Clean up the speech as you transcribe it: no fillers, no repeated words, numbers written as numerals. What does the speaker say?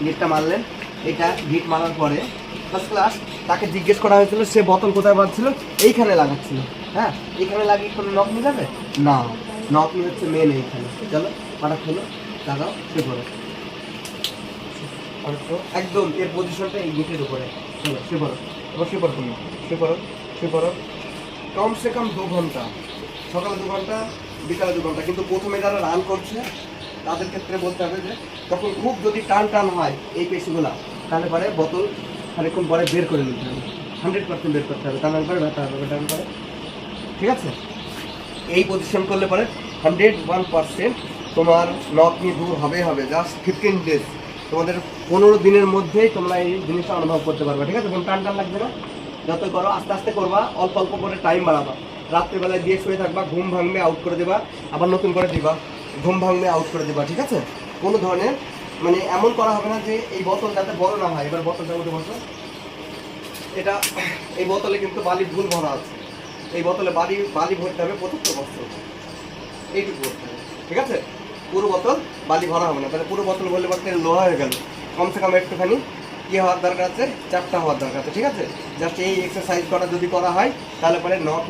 গিটটা মারলেন। এটা গিট মারার পরে ফার্স্ট ক্লাস তাকে জিজ্ঞেস করা হয়েছিল সে বোতল কোথায় বাঁধছিল, এইখানে লাগাচ্ছিল। হ্যাঁ, এইখানে লাগিয়ে কোনো নক মিলাবে না, নক হচ্ছে মেন এইখানে। চলো পাটা খোলো, লাগাও, সে করো একদম এর পজিশনটা এই গিটের উপরে। চলো সে করো, এবার সে করো, তুমি সে করো, সে করো কমসে কম 2 ঘন্টা, সকালে 2 ঘন্টা, বিকালে 2 ঘন্টা। কিন্তু প্রথমে যারা রান করছে তাদের ক্ষেত্রে বলতে হবে যে তখন খুব যদি টান টান হয় এই পেশিগুলা, তাহলে পরে বোতল খানিকক্ষণ পরে বের করে নিতে হবে, 100% বের করতে হবে, টানার পরে ব্যথা হবে, টানার পরে। ঠিক আছে, এই পজিশন করলে পরে 101% তোমার নক নিয়ে দূর হবে। জাস্ট 15 ডেজ, তোমাদের 15 দিনের মধ্যেই তোমরা এই জিনিসটা অনুভব করতে পারবে। ঠিক আছে, কোনো টান টান লাগবে না, যতই করো আস্তে আস্তে করবা, অল্প অল্প করে টাইম বাড়াবা। রাত্রিবেলায় দিয়ে শুয়ে থাকবা, ঘুম ভাঙবে আউট করে দেবা, আবার নতুন করে দিবা, ঘুম ভাঙবে আউট করে দেবা। ঠিক আছে, কোনো ধরনের মানে এমন করা হবে না যে এই বোতল যাতে বড় না হয়। এবার বোতলটার মধ্যে বসো, এটা এই বোতলে কিন্তু বালি ভুল ভরা আছে, এই বোতলে বালি ভরতে হবে 75 বছর, এইটুকু ভরতে হবে। ঠিক আছে, পুরো বোতল বালি ভরা হবে না, তাহলে পুরো বোতল বললে বলতে লোহা হয়ে গেল। কমসে কম একটুখানি কী হওয়ার দরকার আছে, চ্যাপটা হওয়ার দরকার আছে। ঠিক আছে, জাস্ট এই এক্সারসাইজ করা যদি করা হয় তাহলে পরে নক